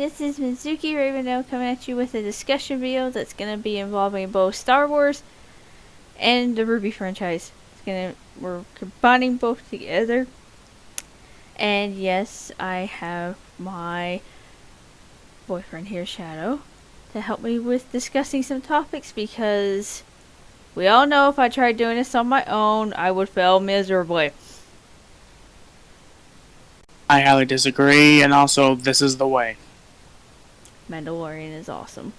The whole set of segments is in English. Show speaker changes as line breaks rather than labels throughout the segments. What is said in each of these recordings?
this is Mizuki Ravendale coming at you with a discussion video that's going to be involving both Star Wars and the RWBY franchise. We're combining both together. And yes, I have my boyfriend here, Shadow, to help me with discussing some topics because we all know if I tried doing this on my own, I would fail miserably.
I highly disagree, and also, this is the way.
Mandalorian is awesome.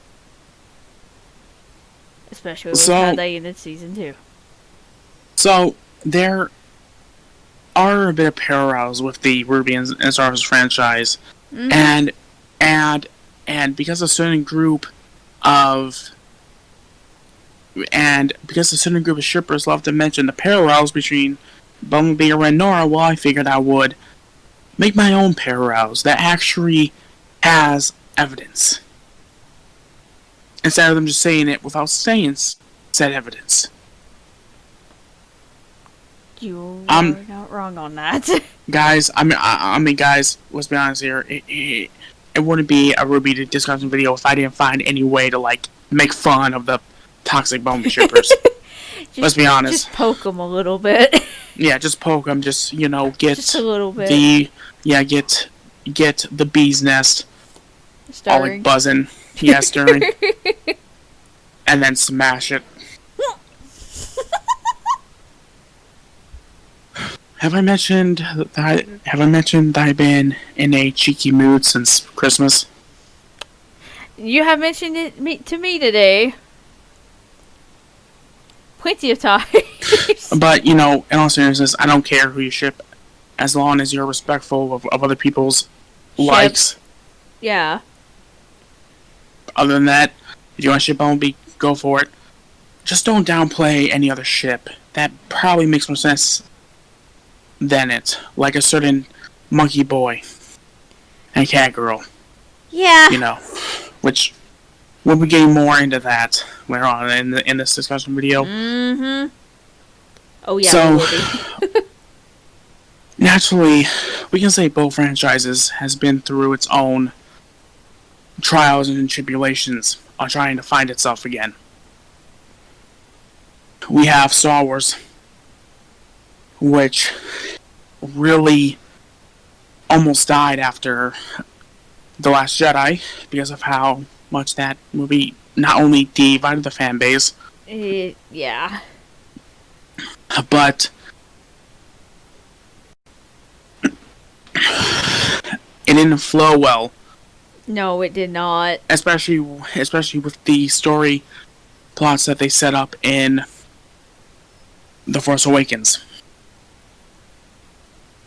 Especially with how they ended season 2.
So, there are a bit of parallels with the RWBY and Star Wars franchise. Mm-hmm. And because a certain group of shippers love to mention the parallels between Bumblebee and Nora, well, I figured I would make my own parallels that actually has evidence. Instead of them just saying it without saying said evidence.
You are not wrong on that.
Guys, I mean, guys, let's be honest here. It wouldn't be a RWBY discussion video if I didn't find any way to, like, make fun of the toxic Bumblebee shippers. Let's be honest.
Just poke them a little bit.
Yeah, just poke them. Just, you know, get
just a little bit.
Get the bee's nest
stirring.
All like buzzing. Yeah, stirring. And then smash it. Have I mentioned that I've been in a cheeky mood since Christmas?
You have mentioned it to me today. Plenty of times.
But, you know, in all seriousness, I don't care who you ship, as long as you're respectful of other people's likes.
Yeah.
Other than that, if you want to ship Bumblebee, go for it. Just don't downplay any other ship. That probably makes more sense than it. Like a certain monkey boy and cat girl.
Yeah.
You know, which we'll be getting more into that later on in this discussion video.
Mm-hmm. Oh yeah.
So naturally, we can say both franchises has been through its own trials and tribulations on trying to find itself again. We have Star Wars, which really almost died after The Last Jedi because of how much that movie not only divided the fan base,
yeah,
but it didn't flow well.
No, it did not.
Especially with the story plots that they set up in The Force Awakens.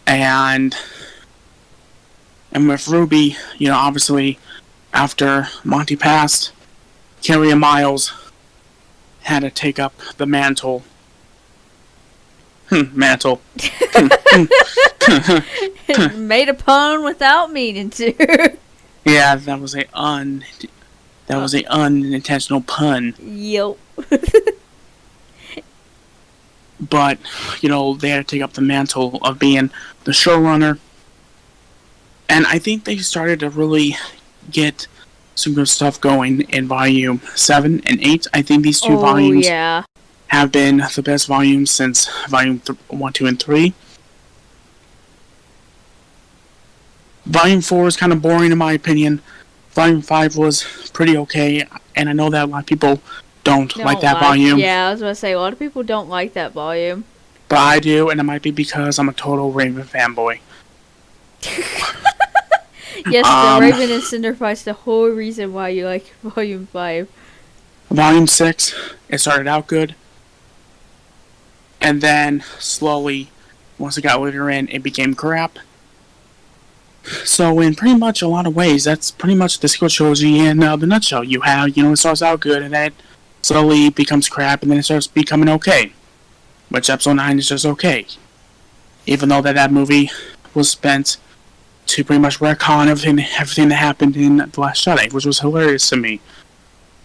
And with RWBY, you know, obviously, after Monty passed, Carrie and Miles had to take up the mantle. Mantle.
Made a pun without meaning to.
Yeah, that was a unintentional pun.
Yep.
But, you know, they had to take up the mantle of being the showrunner. And I think they started to really get some good stuff going in Volume 7 and 8. I think these two volumes have been the best volumes since Volume 1, 2, and 3. Volume 4 is kind of boring in my opinion. Volume 5 was pretty okay, and I know that a lot of people don't like that volume.
Yeah, I was going to say, a lot of people don't like that volume.
But I do, and it might be because I'm a total Raven fanboy.
Yes, the Raven and Cinderfight's the whole reason why you like Volume 5.
Volume 6, it started out good. And then, slowly, once it got later in, it became crap. So, in pretty much a lot of ways, that's pretty much the sequel trilogy in the nutshell. You have, you know, it starts out good, and then it slowly becomes crap, and then it starts becoming okay. Which Episode 9 is just okay. Even though that movie was spent to pretty much retcon everything that happened in The Last Jedi, which was hilarious to me.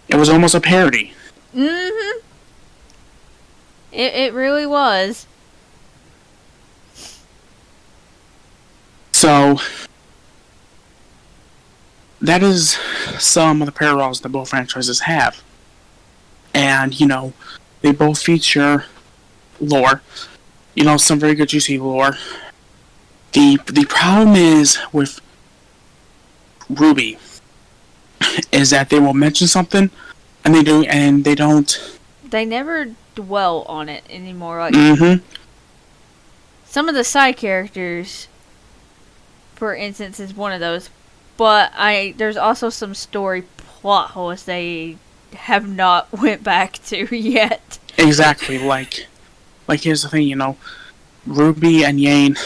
It was almost a parody.
Mm-hmm. It really was.
So, that is some of the parallels that both franchises have. And, you know, they both feature lore. You know, some very good juicy lore. The problem is with RWBY is that they will mention something and they don't.
They never dwell on it anymore. Like
Mm-hmm.
some of the side characters, for instance, is one of those. But there's also some story plot holes they have not went back to yet.
Exactly. Like here's the thing. You know, RWBY and Yane.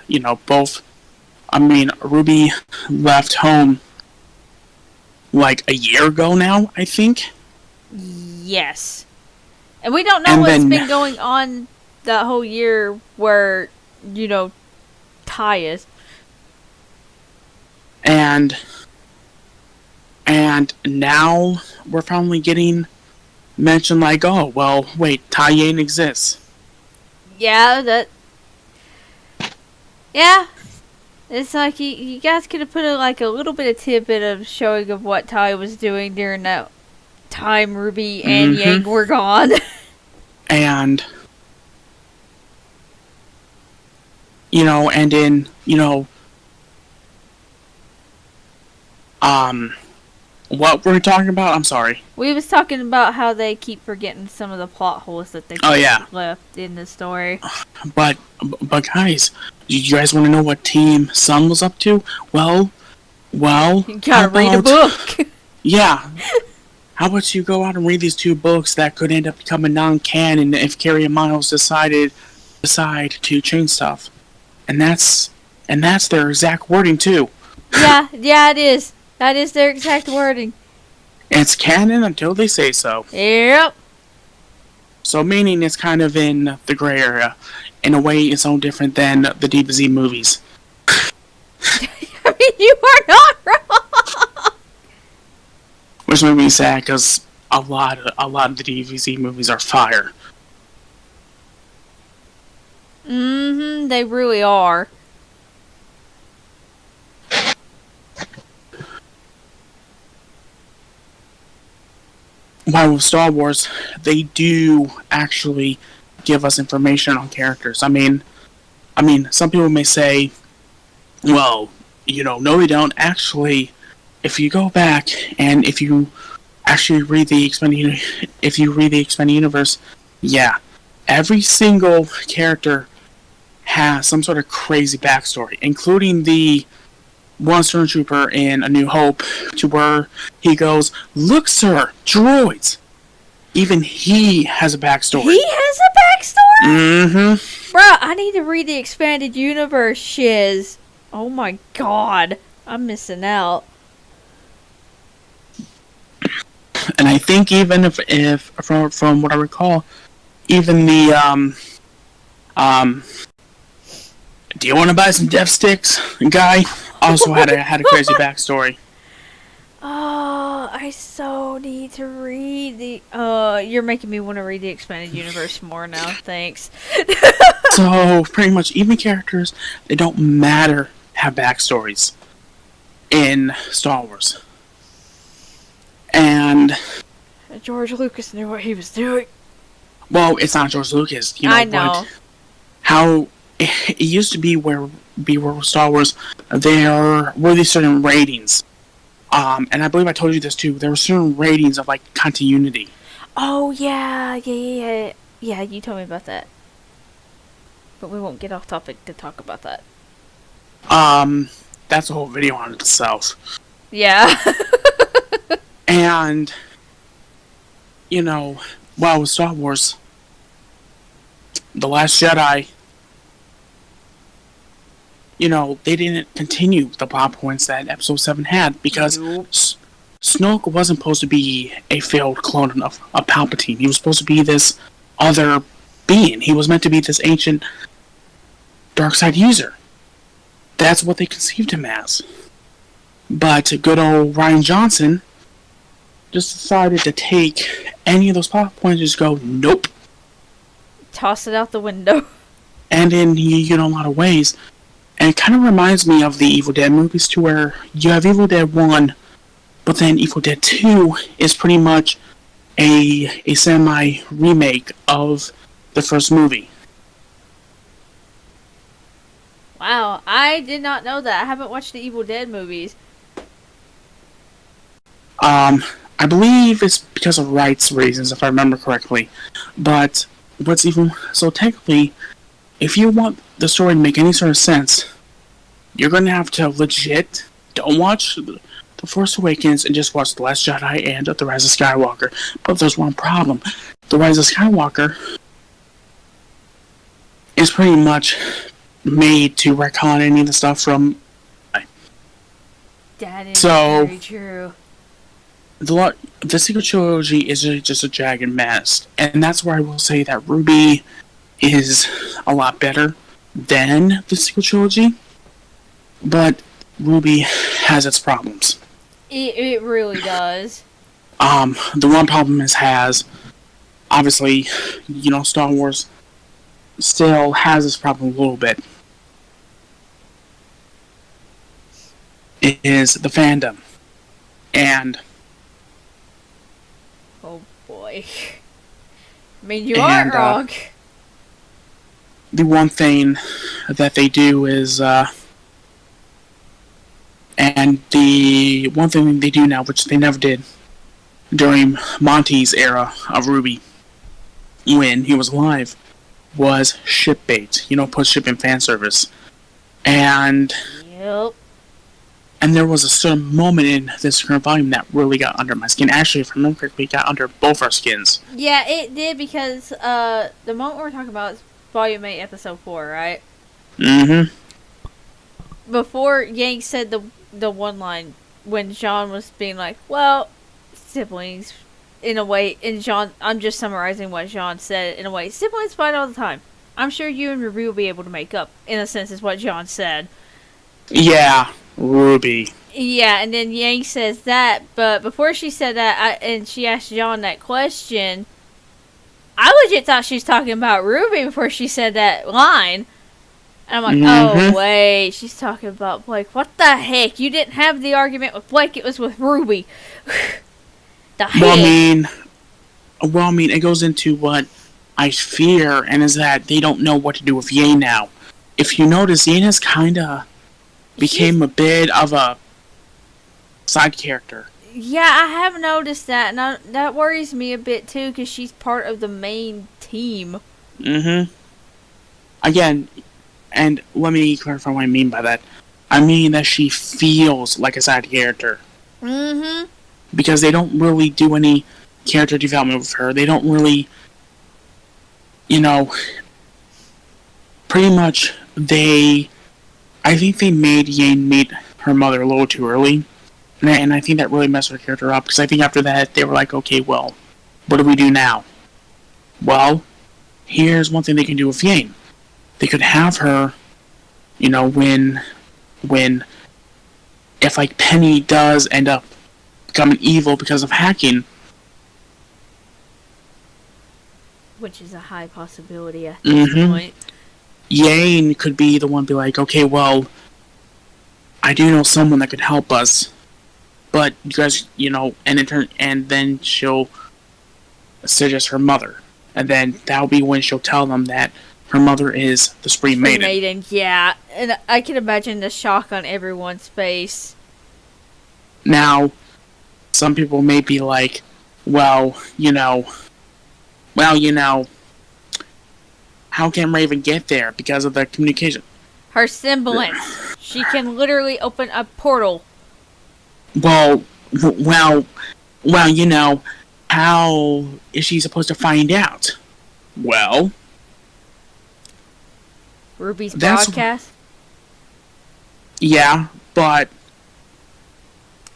You know, both. I mean, RWBY left home like a year ago now, I think.
Yes. And we don't know
And
what's
then-
been going on that whole year where, you know, Ty is.
And now we're finally getting mentioned like, oh, well, wait, Tai Yane exists.
Yeah, Yeah. It's like you guys could have put like a little bit of tidbit of showing of what Ty was doing during that time RWBY and Yang were gone.
And, you know, and in, you know, what were we talking about? I'm sorry.
We was talking about how they keep forgetting some of the plot holes that they left in the story.
But guys, do you guys want to know what Team Sun was up to? Well,
You gotta read a book.
Yeah. How about you go out and read these two books that could end up becoming non-canon if Carrie and Miles decide to change stuff, and that's their exact wording too.
Yeah, it is. That is their exact wording.
It's canon until they say so.
Yep.
So meaning it's kind of in the gray area. In a way, it's no different than the DBZ movies.
I mean, you are not wrong.
Which made me sad because a lot of the DBZ movies are fire.
They really are.
While with Star Wars, they do actually give us information on characters. I mean, some people may say, well, you know, no, they don't. Actually, if you go back and if you actually read the expanded universe, yeah, every single character has some sort of crazy backstory, including the one stormtrooper in A New Hope, to where he goes, "Look, sir, droids." Even he has a backstory.
He has a backstory?
Mm-hmm.
Bruh, I need to read the expanded universe shiz. Oh my god. I'm missing out.
And I think even if from what I recall, even the do you want to buy some death sticks guy also had a crazy backstory.
Oh, I so need to read the you're making me want to read the expanded universe more now, thanks.
So pretty much even characters that don't matter have backstories in Star Wars. And
George Lucas knew what he was doing.
well, it's not George Lucas, you know.
I know.
But how it used to be where Star Wars, there were these certain ratings. And I believe I told you this too. There were certain ratings of like continuity.
Oh yeah, yeah. You told me about that, but we won't get off topic to talk about that.
That's a whole video on itself.
Yeah.
And you know, well, with Star Wars, The Last Jedi, you know, they didn't continue the plot points that Episode 7 had because
Nope.
Snoke wasn't supposed to be a failed clone of Palpatine. He was supposed to be this other being. He was meant to be this ancient dark side user. That's what they conceived him as. But good old Rian Johnson just decided to take any of those plot points and just go, nope.
Toss it out the window.
And in, you know, a lot of ways. And it kind of reminds me of the Evil Dead movies, to where you have Evil Dead 1, But then Evil Dead 2 is pretty much a semi-remake of the first movie.
Wow, I did not know that. I haven't watched the Evil Dead movies.
I believe it's because of rights reasons, if I remember correctly. But what's even so technically, if you want the story to make any sort of sense, you're going to have to legit don't watch The Force Awakens and just watch The Last Jedi and The Rise of Skywalker. But there's one problem: The Rise of Skywalker is pretty much made to retcon any of the stuff from.
That is very true.
The sequel trilogy is just a jagged mess, and that's where I will say that RWBY is a lot better than the sequel trilogy, but RWBY has its problems.
It really does.
The one problem has obviously, Star Wars still has this problem a little bit. It is the fandom, and
oh boy. I mean, you aren't wrong.
The one thing that they do is, and the one thing they do now, which they never did during Monty's era of RWBY, when he was alive, was ship bait. Put ship in fan service. And
yep.
And there was a certain moment in this current volume that really got under my skin. Actually, if I remember correctly, it got under both our skins.
Yeah, it did, because the moment we're talking about is Volume 8, Episode 4, right?
Mm-hmm.
Before Yang said the one line, when John was being like, well, siblings, in a way, and John, I'm just summarizing what John said, in a way, siblings fight all the time. I'm sure you and RWBY will be able to make up, in a sense, is what John said.
Yeah. RWBY.
Yeah, and then Yang says that, but before she said that, and she asked John that question, I legit thought she was talking about RWBY before she said that line. And I'm like, oh, wait, she's talking about Blake. What the heck? You didn't have the argument with Blake, it was with RWBY. The heck?
Well, I mean, it goes into what I fear, and is that they don't know what to do with Ye now. If you notice, Ye has kind of became a bit of a side character.
Yeah, I have noticed that, and that worries me a bit too, because she's part of the main team.
Mm-hmm. Again, and let me clarify what I mean by that. I mean that she feels like a side character.
Mm-hmm.
Because they don't really do any character development with her. They don't really, pretty much I think they made Yang meet her mother a little too early. And I think that really messed her character up. Because I think after that, they were like, okay, well, what do we do now? Well, here's one thing they can do with Yang. They could have her, when if, like, Penny does end up becoming evil because of hacking.
Which is a high possibility at this point.
Yang could be the one to be like, okay, well, I do know someone that could help us, but you guys, and then she'll suggest her mother, and then that'll be when she'll tell them that her mother is the Supreme Maiden.
Yeah, and I can imagine the shock on everyone's face.
Now, some people may be like, well, how can Raven get there? Because of the communication.
Her semblance. She can literally open a portal.
Well, how is she supposed to find out? Well,
RWBY's broadcast?
Yeah, but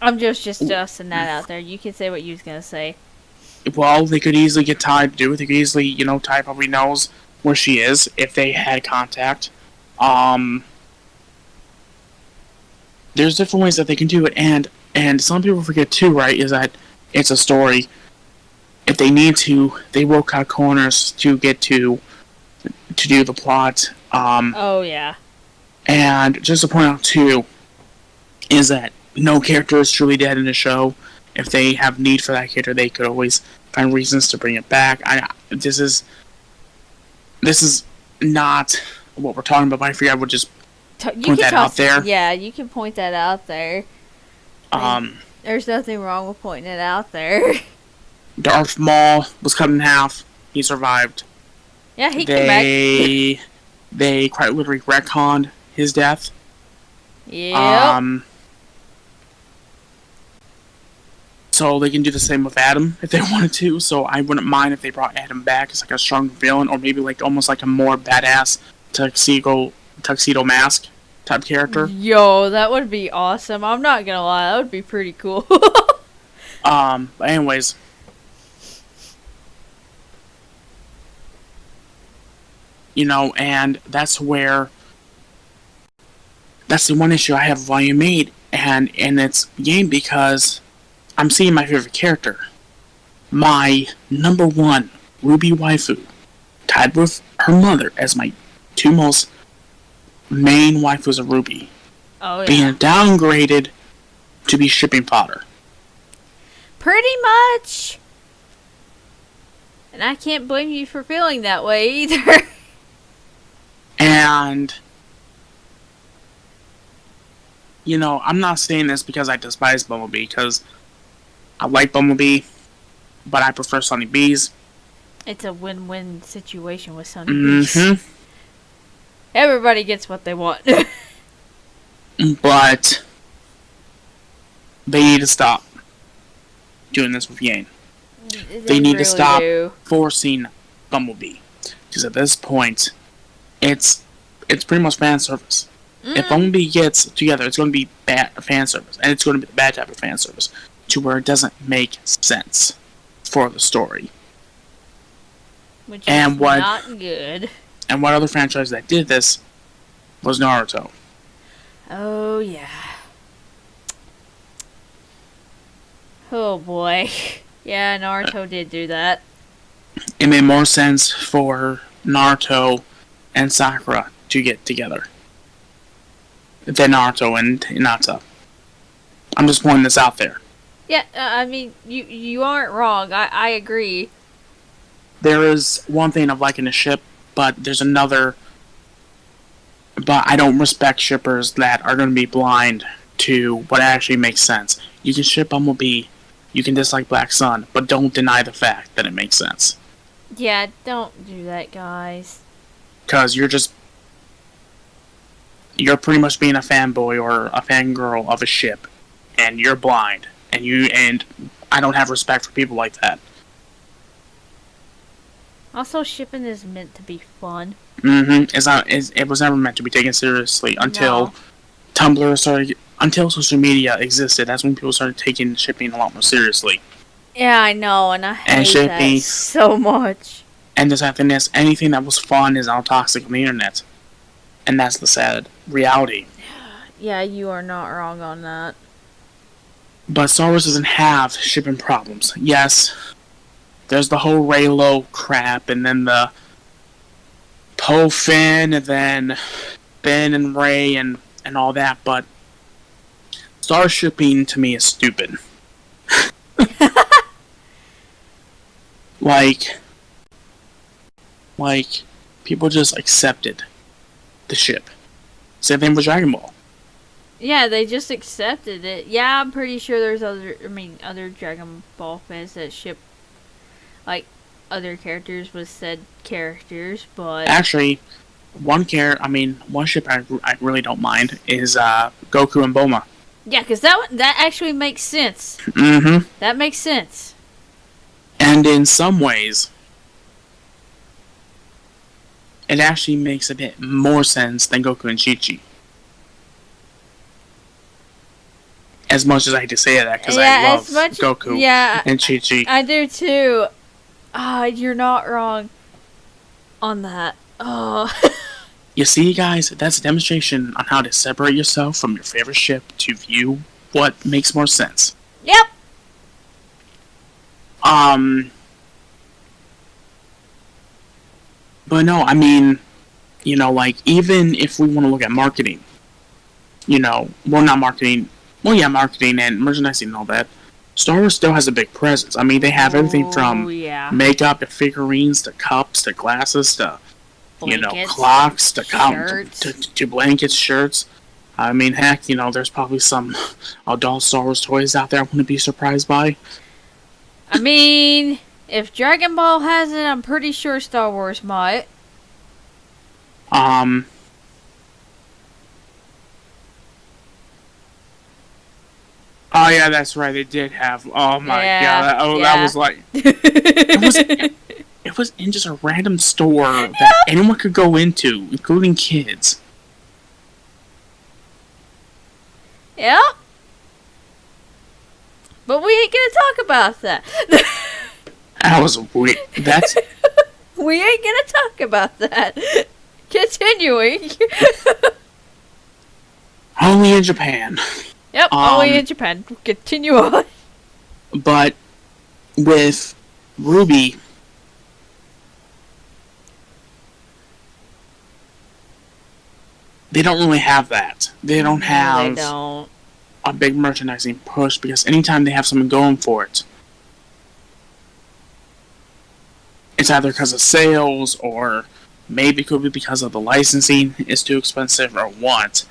I'm just dusting that out there. You can say what you was gonna say.
Well, they could easily get Ty to do it. They could easily, Ty probably knows where she is if they had contact. There's different ways that they can do it, and some people forget too, right, is that it's a story. If they need to, they will cut corners to get to do the plot.
Oh, yeah.
And just to point out, too, is that no character is truly dead in the show. If they have need for that character, they could always find reasons to bring it back. This is not what we're talking about, but I figured I would just point that out there.
Yeah, you can point that out there. There's nothing wrong with pointing it out there.
Darth Maul was cut in half. He survived.
Yeah, he came back.
They quite literally retconned his death.
Yep.
So they can do the same with Adam if they wanted to. So I wouldn't mind if they brought Adam back as like a strong villain, or maybe like almost like a more badass tuxedo mask type character.
Yo, that would be awesome. I'm not gonna lie, that would be pretty cool.
But anyways, and that's the one issue I have of Volume 8, and it's game because I'm seeing my favorite character, my number one RWBY waifu, tied with her mother as my two most main waifus of RWBY, being downgraded to be shipping fodder.
Pretty much. And I can't blame you for feeling that way either.
And I'm not saying this because I despise Bumblebee, because I like Bumblebee, but I prefer Sunny Bees.
It's a win-win situation with Sunny Bees. Everybody gets what they want.
But they need to stop doing this with Yang. They need to stop forcing Bumblebee, because at this point, it's pretty much fan service. If Bumblebee gets together, it's going to be bad fan service, and it's going to be the bad type of fan service, to where it doesn't make sense for the story.
Which is not good.
And what other franchise that did this was Naruto.
Oh, yeah. Oh, boy. Yeah, Naruto did do that.
It made more sense for Naruto and Sakura to get together than Naruto and Hinata. I'm just pointing this out there.
Yeah, I mean, you aren't wrong. I agree.
There is one thing of liking a ship, but there's another. But I don't respect shippers that are going to be blind to what actually makes sense. You can ship Bumblebee, you can dislike Black Sun, but don't deny the fact that it makes sense.
Yeah, don't do that, guys.
Because you're pretty much being a fanboy or a fangirl of a ship, and you're blind, and I don't have respect for people like that.
Also, shipping is meant to be fun.
It was never meant to be taken seriously until Tumblr started, until social media existed. That's when people started taking shipping a lot more seriously.
Yeah, I know, and I hate that so much.
And the sad thing is, anything that was fun is now toxic on the internet. And that's the sad reality.
Yeah, you are not wrong on that.
But Star Wars doesn't have shipping problems. Yes, there's the whole Reylo crap, and then the Poe Finn, and then Ben and Rey, and all that, but Star shipping to me is stupid. Like, people just accepted the ship. Same thing with Dragon Ball.
Yeah, they just accepted it. Yeah, I'm pretty sure there's other Dragon Ball fans that ship, like, other characters with said characters, but...
Actually, one ship I really don't mind is Goku and Bulma.
Yeah, because that actually makes sense. That makes sense.
And in some ways, it actually makes a bit more sense than Goku and Chi-Chi. As much as I hate to say that, because I love Goku and Chi-Chi.
I do too. You're not wrong on that. Oh.
You see, guys, that's a demonstration on how to separate yourself from your favorite ship to view what makes more sense.
Yep.
But no, even if we want to look at marketing, well, not marketing, well, yeah, marketing and merchandising and all that, Star Wars still has a big presence. I mean, they have everything
Oh
from
yeah.
makeup to figurines to cups to glasses to
Blankets,
clocks
shirts.
to blankets, shirts. I mean, heck, there's probably some adult Star Wars toys out there I wouldn't be surprised by.
I mean, if Dragon Ball has it, I'm pretty sure Star Wars might.
Um, oh yeah, that's right. They did have. Oh my
Yeah.
god. Oh, that
Yeah.
was like it was in just a random store that anyone could go into, including kids.
Yeah. But we ain't gonna talk about that.
That was weird. That's
We ain't gonna talk about that. Continuing.
only in Japan.
Yep, only in Japan. Continue on.
But with RWBY, they don't really have that. They don't have
They don't.
a big merchandising push because anytime they have something going for it, it's either because of sales or maybe it could be because of the licensing is too expensive or what.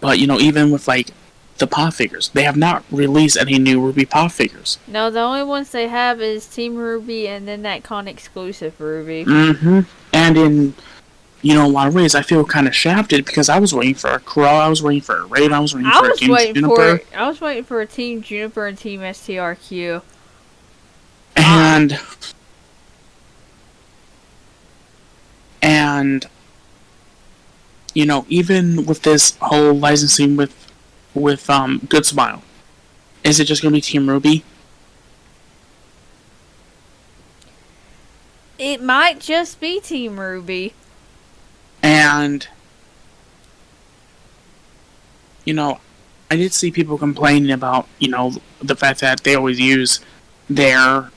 But even with like the pop figures, they have not released any new RWBY pop figures.
No, the only ones they have is Team RWBY and then that con exclusive RWBY.
Mm-hmm. And in a lot of ways, I feel kind of shafted because I was waiting for a Crow, I was waiting for a Raid, I was waiting for a Team Juniper.
I was waiting for a Team Juniper and Team STRQ.
And even with this whole licensing with Good Smile, is it just going to be Team RWBY?
It might just be Team RWBY.
And I did see people complaining about the fact that they always use their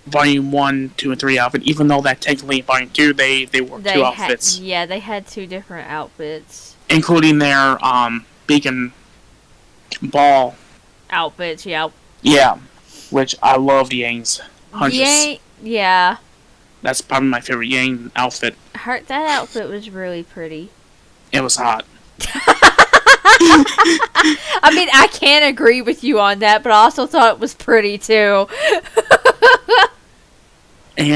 Volume 1, 2, and 3 outfit, even though that technically in Volume 2 they wore two outfits.
Yeah, they had two different outfits.
Including their Beacon Ball
outfits, yeah.
Yeah, which I loved Yang's hunches.
Yeah.
That's probably my favorite Yang outfit.
That outfit was really pretty.
It was hot.
I mean, I can't agree with you on that, but I also thought it was pretty too.
But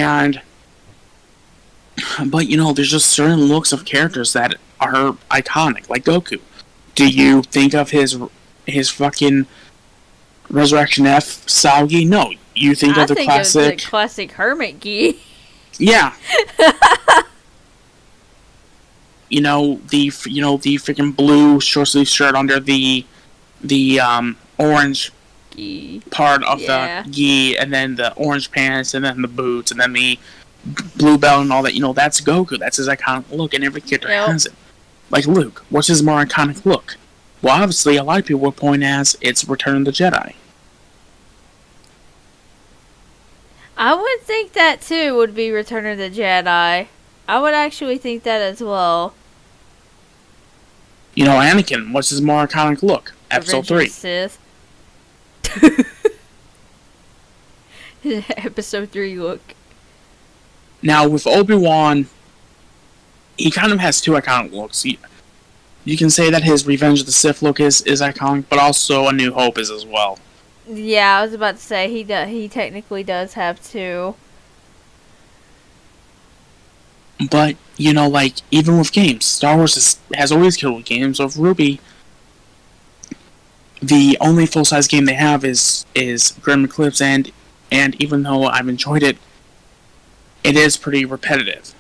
there's just certain looks of characters that are iconic, like Goku. Do you think of his fucking Resurrection F Saogi? No, you think of the classic.
Of the classic Hermit Gi.
Yeah. the freaking blue short sleeve shirt under the orange
gi
part of the gi, and then the orange pants, and then the boots, and then the blue belt and all that. That's Goku. That's his iconic look, and every character has it. Like Luke, what's his more iconic look? Well, obviously, a lot of people would point as it's Return of the Jedi.
I would think that too would be Return of the Jedi. I would actually think that as well.
Anakin, what's his more iconic look? Episode 3.
Sith. Episode 3 look.
Now, with Obi-Wan, he kind of has two iconic looks. You can say that his Revenge of the Sith look is iconic, but also A New Hope is as well.
Yeah, I was about to say, he technically does have two.
But, even with games, Star Wars has always killed with games. With RWBY, the only full-size game they have is Grim Eclipse, and even though I've enjoyed it, it is pretty repetitive.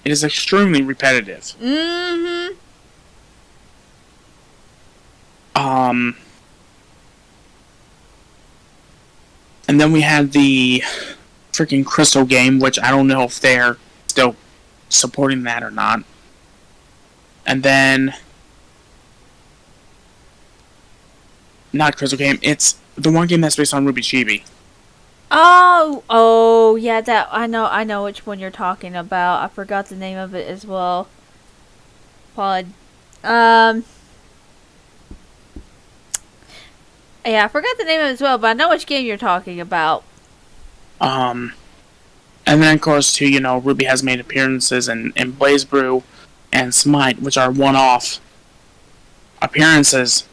It is extremely repetitive.
Mm-hmm.
And then we had the freaking Crystal game, which I don't know if they're still supporting that or not. And then, not Crystal game, it's the one game that's based on RWBY Chibi.
Oh, yeah, that I know which one you're talking about. I forgot the name of it as well. Yeah, I forgot the name of it as well, but I know which game you're talking about.
And then of course too, RWBY has made appearances in Blaze Brew and Smite, which are one-off appearances.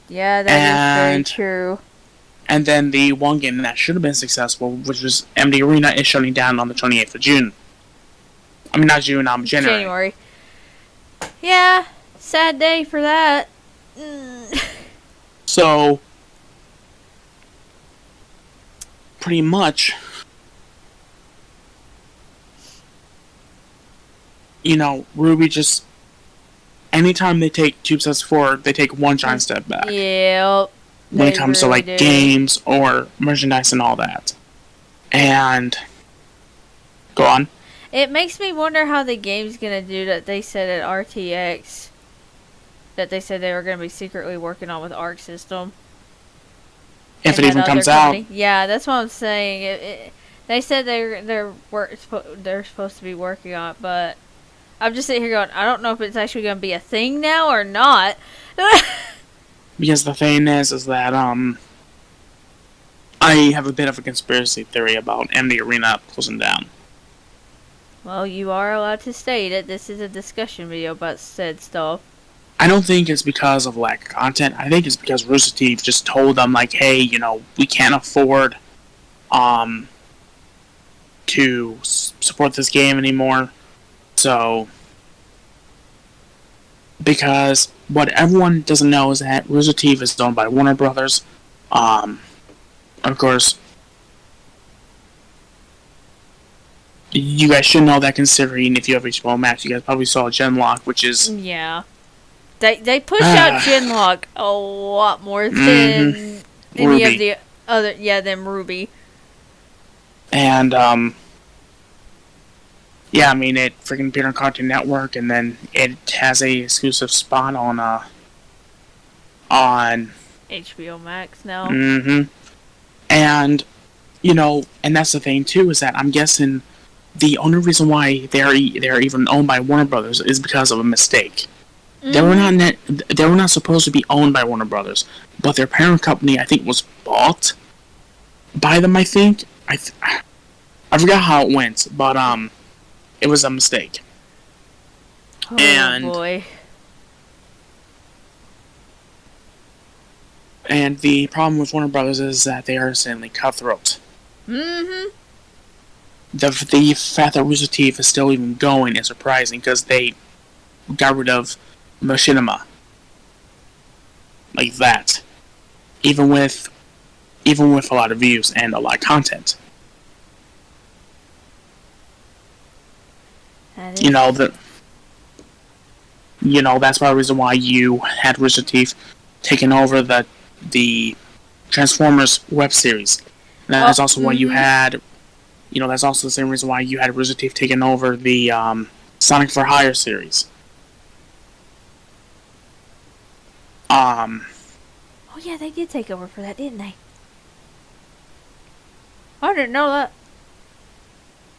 Yeah, that is very
And
true.
and then the one game that should have been successful, which was MD Arena, is shutting down on the 28th of June. I mean, not June, January.
Yeah, sad day for that.
So, pretty much, RWBY just, anytime they take 2 steps forward, they take 1 giant step back.
Yep.
When it comes
really
to, games or merchandise and all that. And, go on.
It makes me wonder how the game's gonna do that they said at RTX. That they said they were gonna be secretly working on with Arc System.
If it even comes out.
Yeah, that's what I'm saying. They said they're supposed to be working on it, but I'm just sitting here going, I don't know if it's actually going to be a thing now or not.
Because the thing is that I have a bit of a conspiracy theory about MD Arena closing down.
Well, you are allowed to state it. This is a discussion video about said stuff.
I don't think it's because of lack of content. I think it's because Rooster Teeth just told them, hey, we can't afford to support this game anymore. So, because what everyone doesn't know is that Rooster Teeth is owned by Warner Brothers. Of course, you guys should know that, considering if you have HBO Max, you guys probably saw Genlock, which is...
Yeah. They push out Genlock a lot more than any of the other... Yeah, than RWBY.
And, yeah, I mean, it freaking appeared on Cartoon Network, and then it has a exclusive spot on
HBO Max now.
And, and that's the thing, too, is that I'm guessing the only reason why they're even owned by Warner Brothers is because of a mistake. They were not supposed to be owned by Warner Brothers, but their parent company, I think, was bought by them, I think. I forgot how it went, but, it was a mistake.
Oh, boy.
And the problem with Warner Brothers is that they are insanely cutthroat. The fact that Rooster Teeth is still even going is surprising, because they got rid of Machinima. Like that. Even with a lot of views and a lot of content. That's probably the reason why you had Rooster Teeth taking over the Transformers web series. And that's also why you had, that's also the same reason why you had Rooster Teeth taking over the Sonic for Hire series.
Oh yeah, they did take over for that, didn't they? I didn't know that.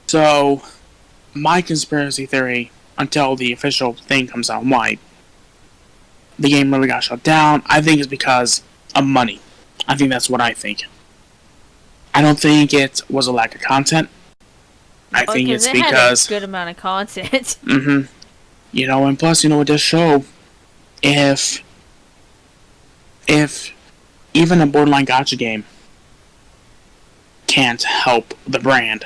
So, my conspiracy theory, until the official thing comes out why the game really got shut down, I think it's because of money. I think that's what I think. I don't think it was a lack of content. I think it's because
it had a good amount of content.
And plus, with this show, if even a borderline gacha game can't help the brand,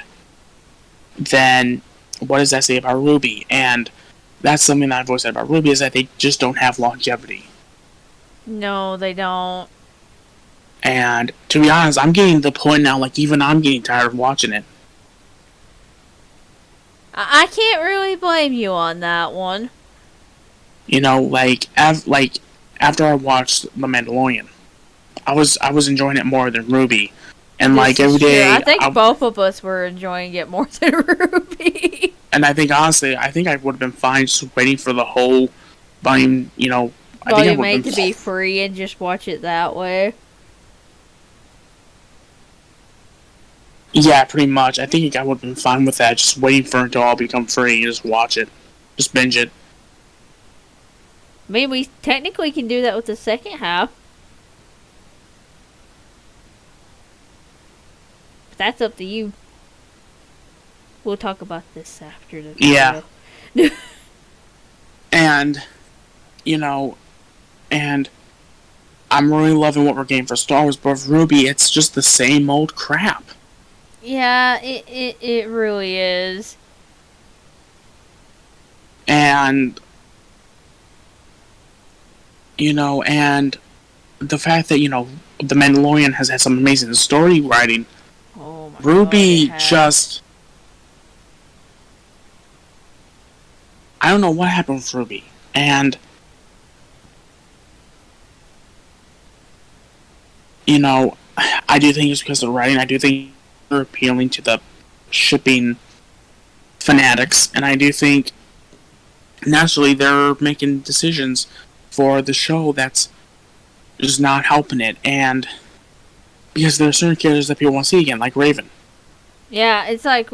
then what does that say about RWBY? And that's something that I've always said about RWBY, is that they just don't have longevity.
No, they don't.
And to be honest, I'm getting to the point now, even I'm getting tired of watching it.
I can't really blame you on that one.
After I watched The Mandalorian, I was enjoying it more than RWBY. And every day,
I think both of us were enjoying it more than RWBY.
And I think honestly, I would have been fine just waiting for the whole volume.
Volume 8 to be free and just watch it that way.
Yeah, pretty much. I think I would have been fine with that. Just waiting for it to all become free and just watch it, just binge it.
I mean, we technically can do that with the second half. That's up to you. We'll talk about this after the
Yeah.
video.
And, you know, and I'm really loving what we're getting for Star Wars, but with RWBY, it's just the same old crap.
Yeah, it really is.
And, and the fact that, The Mandalorian has had some amazing story writing.
Oh my
RWBY
God,
just... I don't know what happened with RWBY. And, I do think it's because of the writing. I do think they're appealing to the shipping fanatics. And I do think, naturally, they're making decisions for the show that's just not helping it. And because there are certain characters that people want to see again, like Raven.
Yeah, it's like,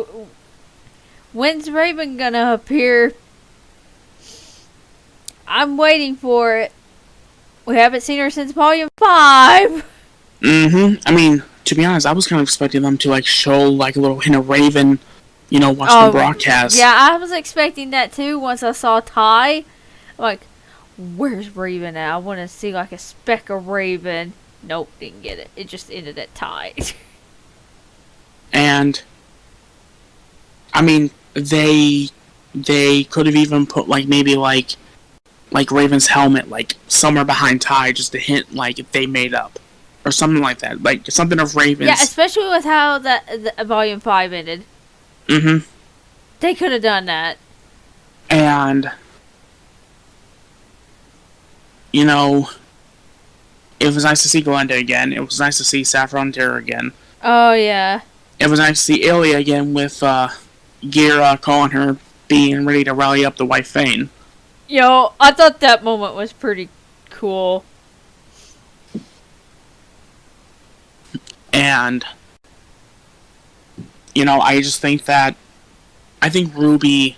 when's Raven gonna appear? I'm waiting for it. We haven't seen her since Volume 5.
Mm-hmm. I mean, to be honest, I was kind of expecting them to, show, a little hint of Raven, watching the broadcast.
Yeah, I was expecting that too once I saw Ty. Like, where's Raven at? I want to see, a speck of Raven. Nope, didn't get it. It just ended at Ty.
And, I mean, they could have even put, maybe, Raven's helmet, somewhere behind Ty, just a hint, if they made up. Or something like that. Something of Raven's.
Yeah, especially with how the Volume 5 ended.
Mm-hmm.
They could have done that.
And, it was nice to see Glenda again. It was nice to see Saffron Terror again.
Oh, yeah.
It was nice to see Ilya again with Gira calling her being ready to rally up the White Fang.
Yo, I thought that moment was pretty cool.
And, I just think that, I think RWBY,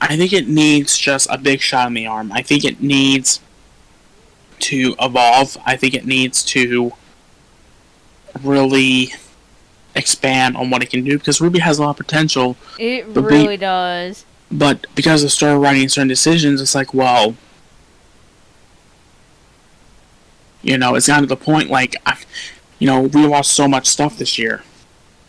I think it needs just a big shot in the arm. I think it needs to evolve. I think it needs to really expand on what it can do, because RWBY has a lot of potential.
It really does.
But because of story writing certain decisions, it's like, well, it's gotten to the point, we watched so much stuff this year.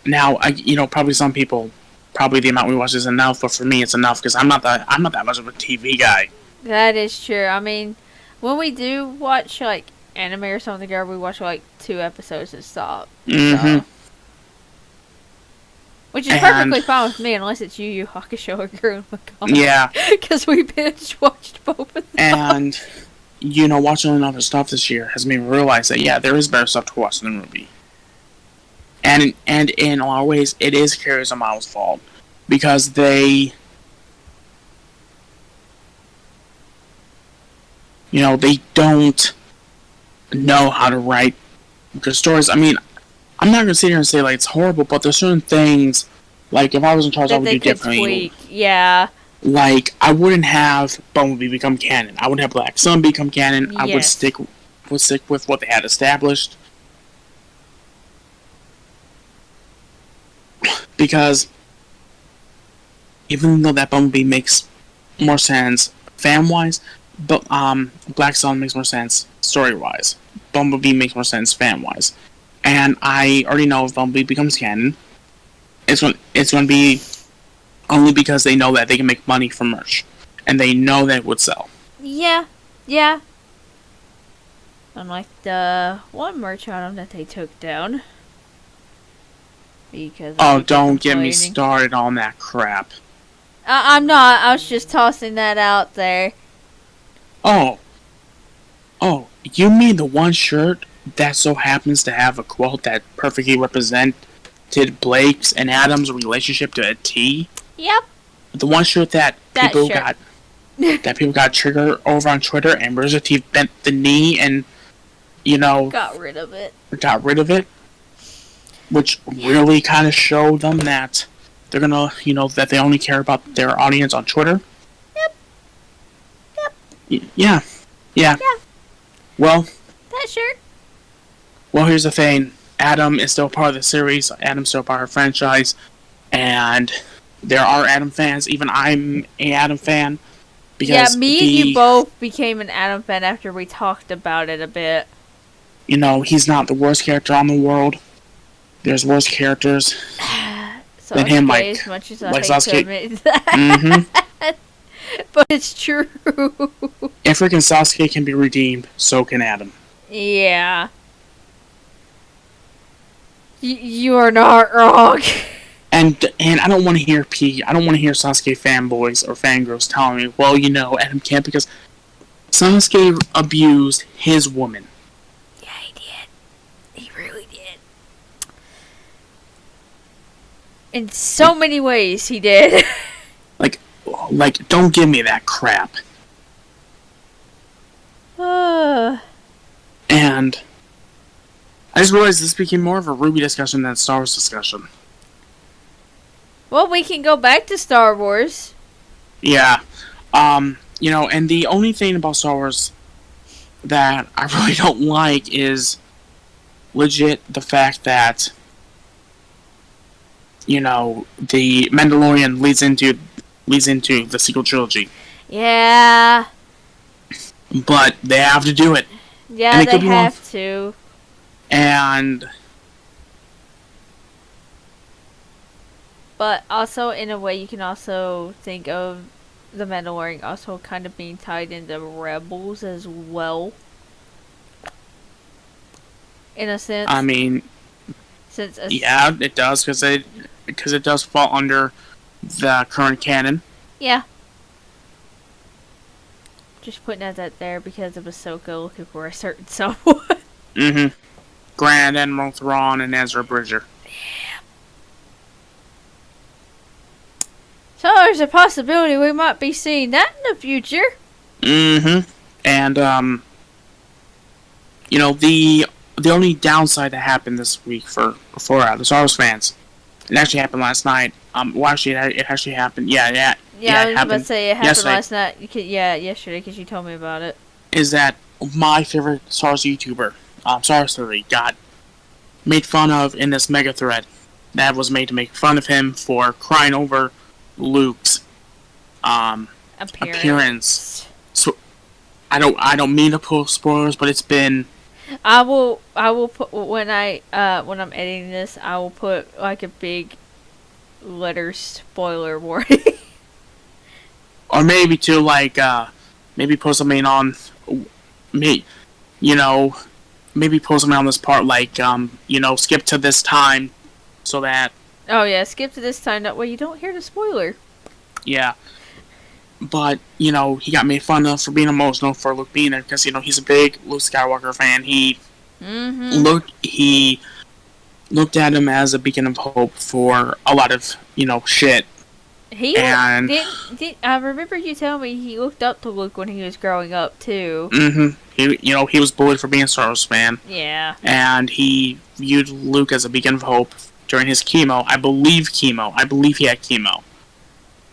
Now, probably some people, probably the amount we watch is enough, but for me, it's enough, because I'm not that much of a TV guy.
That is true. I mean, when we do watch, anime or something, we watch, 2 episodes and stop.
Mm-hmm.
So. Which is perfectly fine with me, unless it's Yu Yu Hakusho or Gurren Lagann.
Yeah.
Because we binge-watched both of them.
And, watching other stuff this year has made me realize that, yeah, there is better stuff to watch than RWBY. And in a lot of ways, it is Carrie Miles' fault. Because they don't know how to write good stories. I mean, I'm not going to sit here and say, it's horrible, but there's certain things, if I was in charge, I would do differently.
Tweak. Yeah.
I wouldn't have Bumblebee become canon. I would have Black Sun become canon.
Yes.
I would stick with what they had established. Because even though that Bumblebee makes more sense fan-wise, but Black Sun makes more sense story-wise. Bumblebee makes more sense fan-wise. And I already know if Bumblebee becomes canon, it's going to be only because they know that they can make money from merch. And they know that it would sell.
Yeah. Yeah. Unlike the one merch item that they took down. Because
don't get me started on that crap.
I'm not. I was just tossing that out there.
Oh, you mean the one shirt that so happens to have a quote that perfectly represented Blake's and Adam's relationship to a T?
Yep.
The one shirt that people got triggered over on Twitter, and Rooster Teeth bent the knee and,
got rid of it.
Which really kind of showed them that they're gonna, that they only care about their audience on Twitter. Yep. Yeah. Well.
That shirt.
Well, here's the thing. Adam is still part of the series. Adam's still part of the franchise. And there are Adam fans. Even I'm a Adam fan.
Yeah,
Because
me and you both became an Adam fan after we talked about it a bit.
You know, he's not the worst character on the world. There's worse characters than him, like
as much as I hate
Sasuke.
to admit that. But it's true.
If freaking Sasuke can be redeemed, so can Adam.
Yeah. You are not wrong.
And I don't want to hear I don't want to hear Sasuke fanboys or fangirls telling me, well, you know, Adam can't because Sasuke abused his woman.
Yeah, he did. He really did. In so many ways, he did.
Like, don't give me that crap. And I just realized this became more of a RWBY discussion than a Star Wars discussion.
Well, we can go back to Star Wars.
Yeah. You know, and the only thing about Star Wars that I really don't like is legit the fact that, you know, the Mandalorian leads into the sequel trilogy.
Yeah.
But they have to do it.
Yeah, they have to. But also, in a way, you can also think of the Mandalorian also kind of being tied into Rebels as well. In a sense.
I mean, yeah, it does because it does fall under the current canon.
Yeah. Just putting that there because of Ahsoka looking for a certain someone.
Mm-hmm. Grand Admiral Thrawn and Ezra Bridger.
Yeah. So there's a possibility we might be seeing that in the future.
Mm-hmm. And you know, the only downside that happened this week for the Star Wars fans, it actually happened last night. Well, actually, it actually happened. Yeah,
I was about to say it happened
yesterday.
Last night. Yesterday, because you told me about it.
Is that my favorite Star Wars YouTuber, Star Wars Theory, got made fun of in this mega thread that was made to make fun of him for crying over Luke's appearance. So I don't mean to pull spoilers, but it's been.
I will put when I'm editing this, I will put like a big letter spoiler warning.
Or maybe to maybe post something on me, you know, maybe post something on this part you know, skip to this time, so that.
Oh yeah, skip to this time. That way you don't hear the spoiler.
Yeah, but you know, he got made fun of for being emotional for Luke being there because you know he's a big Luke Skywalker fan. He looked at him as a beacon of hope for a lot of shit.
I remember you telling me he looked up to Luke when he was growing up too.
He was bullied for being a Star Wars fan.
Yeah.
And he viewed Luke as a beacon of hope during his chemo. I believe he had chemo.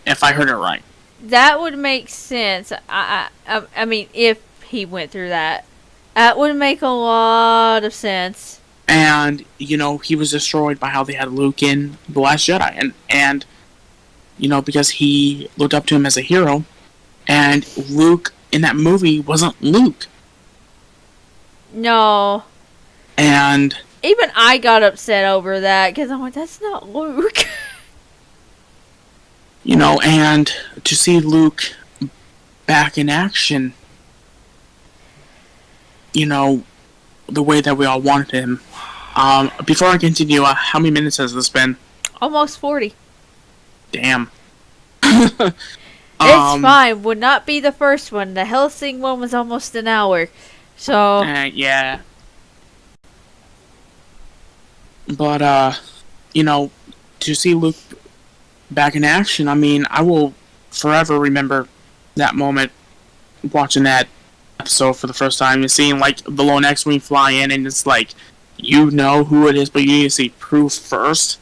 If I heard it right.
That would make sense. I mean, if he went through that, that would make a lot of sense.
And he was destroyed by how they had Luke in The Last Jedi, and because he looked up to him as a hero, and Luke in that movie wasn't Luke.
No.
And
even I got upset over that because I'm like, that's not Luke.
And to see Luke back in action, the way that we all wanted him. Before I continue, how many minutes has this been?
Almost 40.
Damn.
It's fine. Would not be the first one. The Helsing one was almost an hour. So.
Yeah. But, to see Luke back in action, I mean, I will forever remember that moment watching that episode for the first time and seeing, the lone X-Wing fly in, and it's like, you know who it is, but you need to see proof first.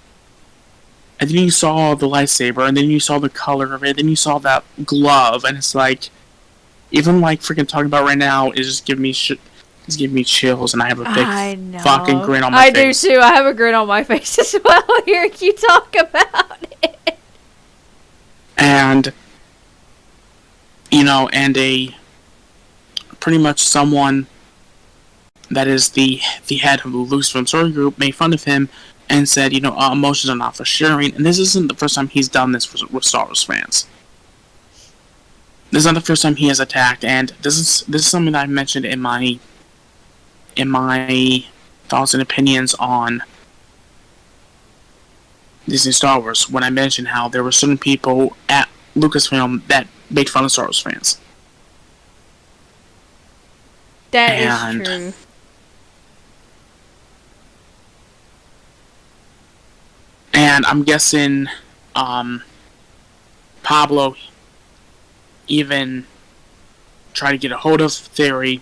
And then you saw the lightsaber, and then you saw the color of it, then you saw that glove, and it's like, even freaking talking about right now is just giving me shit. It's giving me chills, and I have a big
I know.
fucking grin on my
I
face.
do too. I have a grin on my face as well hearing you talk about it.
And, and a pretty much someone that is the head of the Lucasfilm story group made fun of him and said, emotions are not for sharing. And this isn't the first time he's done this with Star Wars fans. This is not the first time he has attacked, and this is something that I mentioned in my thoughts and opinions on Disney Star Wars, when I mentioned how there were certain people at Lucasfilm that made fun of Star Wars fans.
That is true.
And I'm guessing Pablo even tried to get a hold of Theory,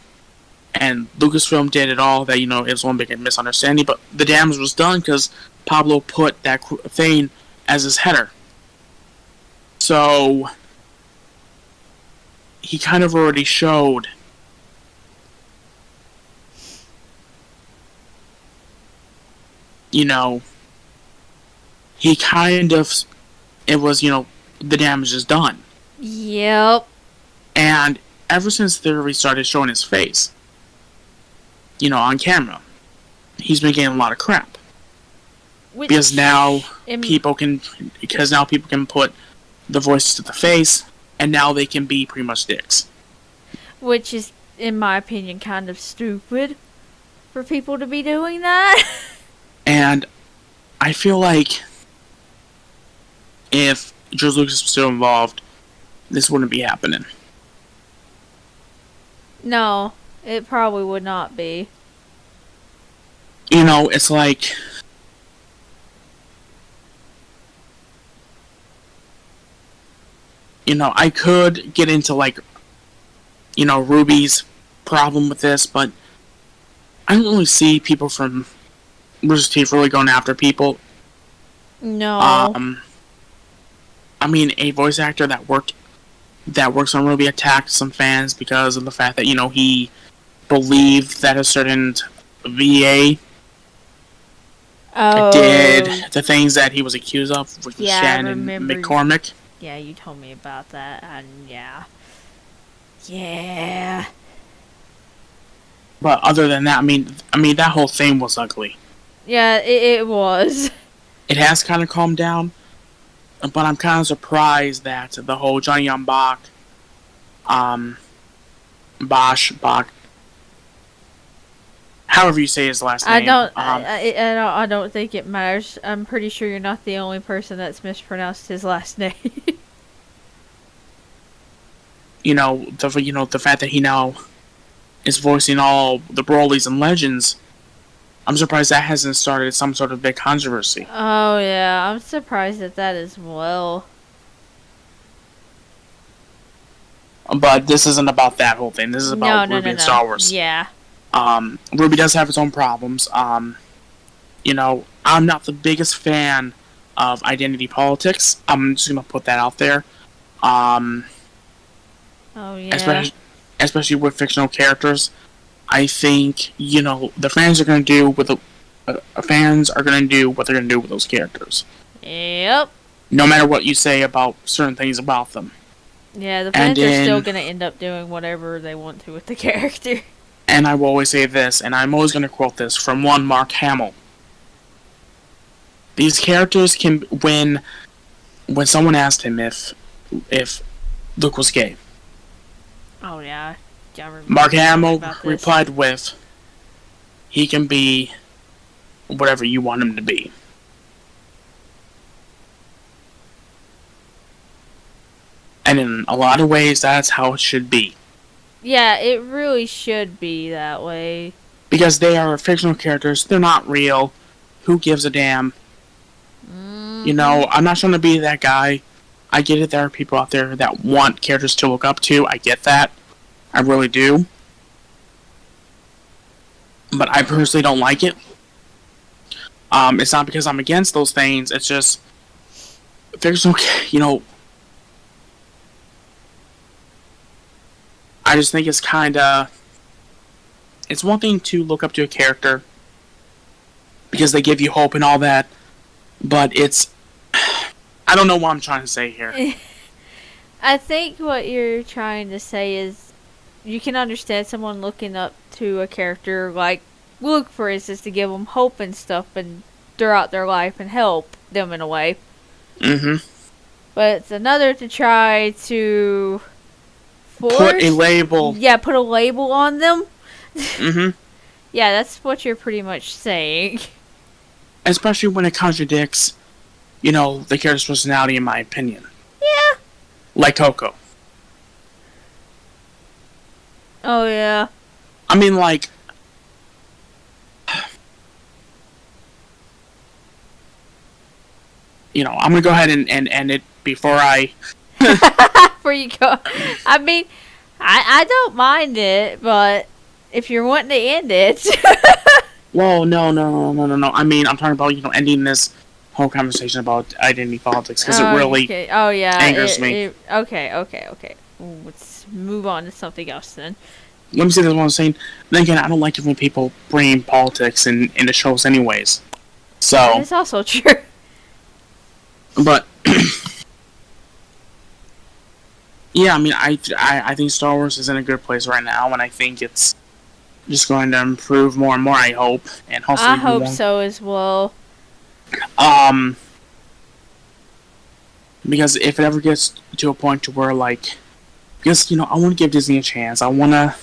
and Lucasfilm did it all. That, it was one big misunderstanding, but the damage was done because Pablo put that thing as his header. So he kind of already showed he kind of, it was, the damage is done.
Yep.
And ever since Theory started showing his face, on camera, he's been getting a lot of crap. Because now people can put the voices to the face, and now they can be pretty much dicks.
Which is, in my opinion, kind of stupid for people to be doing that.
And I feel like if George Lucas was still involved, this wouldn't be happening.
No, it probably would not be.
It's like, I could get into, like, RWBY's problem with this, but I don't really see people from Rooster Teeth really going after people.
No.
I mean, a voice actor that works on RWBY attacked some fans because of the fact that, he believed that a certain VA did the things that he was accused of with Shannon McCormick.
Yeah, you told me about that, and yeah. Yeah.
But other than that, I mean, that whole thing was ugly.
Yeah, it was.
It has kind of calmed down, but I'm kind of surprised that the whole Johnny Young Bach, however you say his last name.
I don't think it matters. I'm pretty sure you're not the only person that's mispronounced his last name.
The fact that he now is voicing all the Broly's and Legends, I'm surprised that hasn't started some sort of big controversy.
Oh yeah, I'm surprised at that as well.
But this isn't about that whole thing. This is about RWBY and Star Wars.
Yeah.
RWBY does have its own problems. I'm not the biggest fan of identity politics. I'm just gonna put that out there.
Oh yeah.
Especially with fictional characters. I think the fans are gonna do what they're gonna do with those characters.
Yep.
No matter what you say about certain things about them.
Yeah, the fans are still gonna end up doing whatever they want to with the character.
And I will always say this, and I'm always gonna quote this from one Mark Hamill. These characters can, when someone asked him if Luke was gay.
Oh yeah.
Mark Hamill replied with, he can be whatever you want him to be. And in a lot of ways, that's how it should be.
Yeah, it really should be that way.
Because they are fictional characters, they're not real. Who gives a damn?
Mm-hmm.
I'm not trying to be that guy. I get it, there are people out there that want characters to look up to. I get that. I really do. But I personally don't like it. It's not because I'm against those things, it's just fictional, I just think it's kinda it's one thing to look up to a character because they give you hope and all that, but it's I don't know what I'm trying to say here.
I think what you're trying to say is you can understand someone looking up to a character like Luke, for instance, to give them hope and stuff and throughout their life and help them in a way.
Mm-hmm.
But it's another to try to
Put a label.
Yeah, put a label on them.
Mm-hmm.
Yeah, that's what you're pretty much saying.
Especially when it contradicts, the character's personality, in my opinion.
Yeah.
Like Coco.
Oh, yeah.
I mean, like, I'm gonna go ahead and end it before I...
Before you go. I mean, I don't mind it, but if you're wanting to end it...
Whoa, no. I mean, I'm talking about, ending this whole conversation about identity politics, because it really angers me.
Okay. Let's move on to something else then.
Let me say this one thing. Then again, I don't like it when people bring politics into shows anyways. So...
That's also true.
But... yeah, I mean, I think Star Wars is in a good place right now, and I think it's just going to improve more and more, I hope. And hopefully
I hope so as well.
Because if it ever gets to a point to where, like... Because, I want to give Disney a chance. I want to,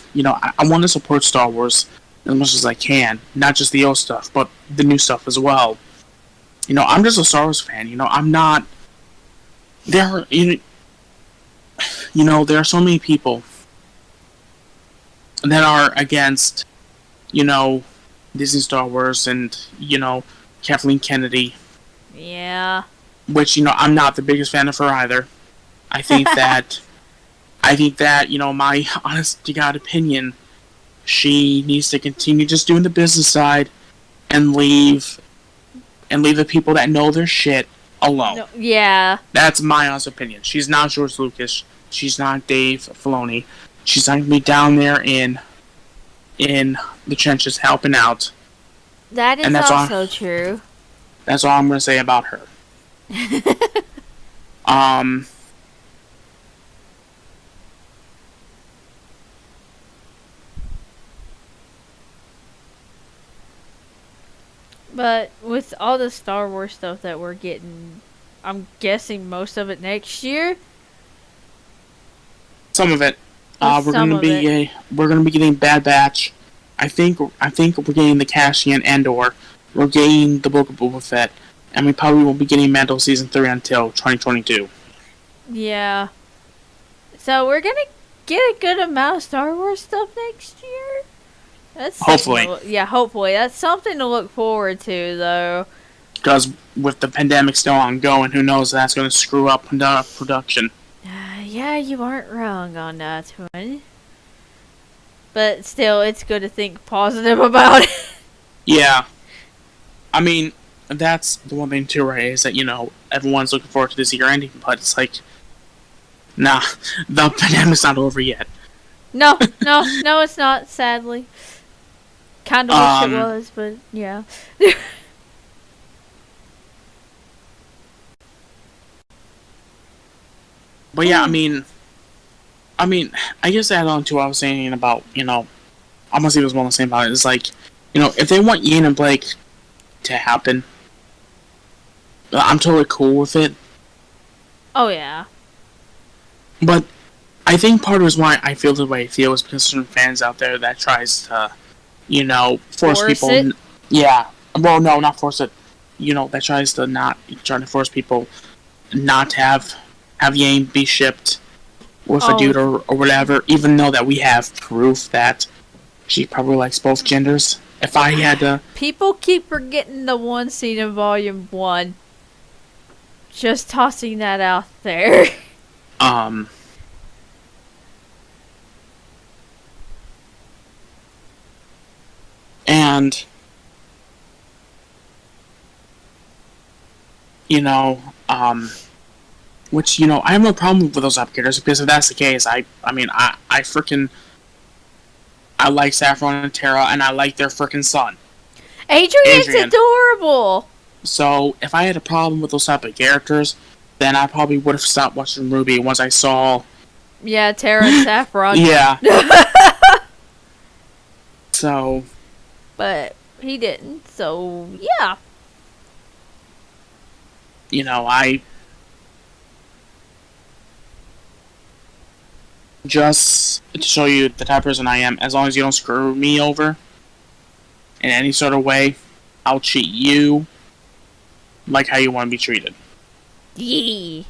I want to support Star Wars as much as I can. Not just the old stuff, but the new stuff as well. I'm just a Star Wars fan. I'm not... There are... there are so many people that are against, Disney Star Wars and, Kathleen Kennedy.
Yeah.
Which, I'm not the biggest fan of her either. I think that, my honest to God opinion, she needs to continue just doing the business side and leave the people that know their shit alone.
No, yeah.
That's my honest opinion. She's not George Lucas. She's not Dave Filoni. She's not going to be down there in the trenches helping out.
That is also true.
That's all I'm going to say about her.
But with all the Star Wars stuff that we're getting, I'm guessing most of it next year.
Some of it. We're gonna be getting Bad Batch. I think we're getting the Cassian Andor. We're getting the Book of Boba Fett, and we probably won't be getting Mando season 3 until 2022.
Yeah. So we're gonna get a good amount of Star Wars stuff next year.
Hopefully.
Hopefully. That's something to look forward to, though.
Because with the pandemic still ongoing, who knows, that's going to screw up production.
Yeah, you aren't wrong on that one. But still, it's good to think positive about it.
Yeah. I mean, that's the one thing too, right, is that, everyone's looking forward to this year ending, but it's like, nah, the pandemic's not over yet.
No, it's not, sadly. Kind of wish it was, but yeah.
But yeah, I mean, I guess to add on to what I was saying about, I'm gonna see what's more to say about it. It's like, if they want Ian and Blake to happen, I'm totally cool with it.
Oh, yeah.
But I think part of the reason why I feel the way I feel is because certain fans out there that tries to, force people.
It?
Yeah. Well, no, not force it. That tries to force people not to have Yang be shipped with a dude or whatever, even though that we have proof that she probably likes both genders. If I had to...
People keep forgetting the one scene in Volume 1. Just tossing that out there.
And... which, I have no problem with those applicators, because if that's the case, I I like Saffron and Tara, and I like their freaking son.
Adrian's
Adrian.
adorable.
So if I had a problem with those type of characters, then I probably would have stopped watching RWBY once I saw.
Yeah, Tara and Saffron.
Yeah. So.
But he didn't. So yeah.
You know, I just to show you the type of person I am. As long as you don't screw me over in any sort of way, I'll treat you like how you want to be treated.
Yee.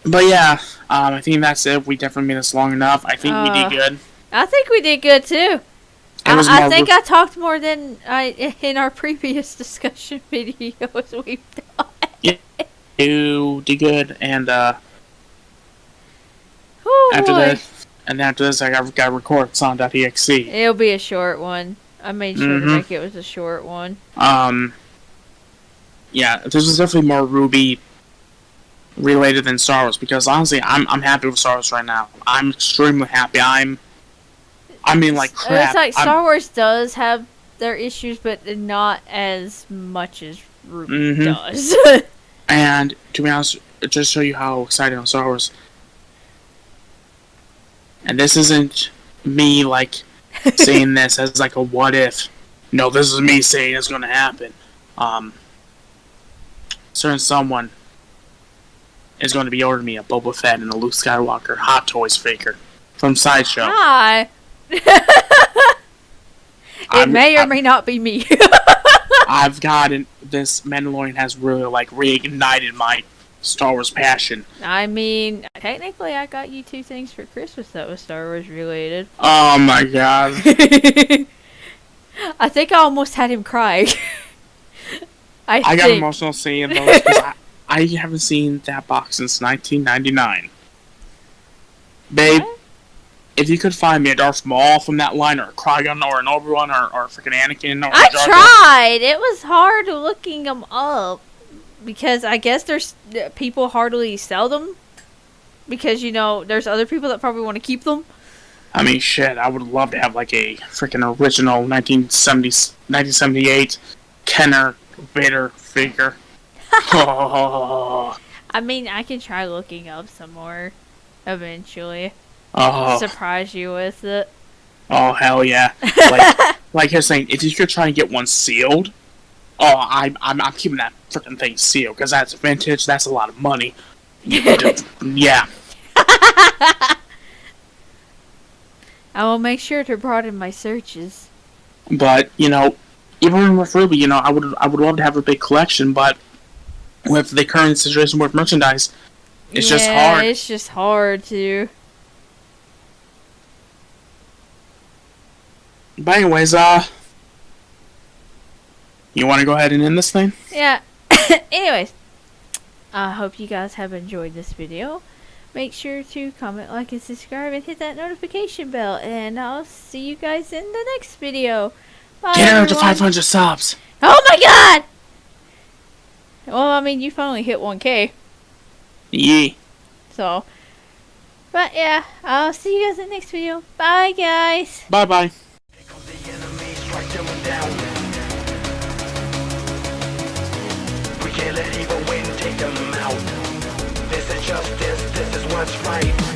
But yeah, I think that's it. We definitely made this long enough. I think we did good.
I think we did good too. I think I talked more than I in our previous discussion videos we've done.
Yeah, you did good, and
Oh,
after
boy.
this, I got to record song.exe.
It'll be a short one. I made sure to make it was a short one.
Yeah, this was definitely more RWBY related than Star Wars, because honestly, I'm happy with Star Wars right now. I'm extremely happy. I mean, like crap.
It's like Star Wars does have their issues, but not as much as RWBY does.
And to be honest, just to show you how excited I'm Star Wars. And this isn't me like saying this as like a what if. No, this is me saying it's going to happen. Certain someone is going to be ordering me a Boba Fett and a Luke Skywalker Hot Toys figure from Sideshow.
Hi. It may or may not be me.
I've gotten this Mandalorian has really like reignited my Star Wars passion.
I mean, technically, I got you 2 things for Christmas that was Star Wars related.
Oh my god!
I think I almost had him cry. I
got emotional seeing those because I haven't seen that box since 1999. Babe.
What?
If you could find me a Darth Maul from that line, or a Qui-Gon, or an Obi-Wan, or freaking Anakin, or
I tried. It was hard looking them up because I guess there's people hardly sell them because there's other people that probably want to keep them.
I mean, shit, I would love to have like a freaking original 1978 Kenner Vader figure. Oh.
I mean, I can try looking up some more eventually.
Oh.
Surprise you with it.
Oh, hell yeah. Like you're saying, if you could try and get one sealed, I'm keeping that freaking thing sealed, because that's vintage, that's a lot of money. Yeah.
I will make sure to broaden my searches.
But, even with RWBY, I would love to have a big collection, but with the current situation with merchandise, it's just hard.
Yeah, it's just hard to...
But anyways, you want to go ahead and end this thing?
Yeah. Anyways, I hope you guys have enjoyed this video. Make sure to comment, like, and subscribe, and hit that notification bell. And I'll see you guys in the next video. Bye,
Get her to
everyone.
500 subs!
Oh my god! Well, I mean, you finally hit 1K.
Yeah.
So, but yeah, I'll see you guys in the next video. Bye, guys.
Bye-bye.
We can't let evil win, take them out. This is justice, this is what's right.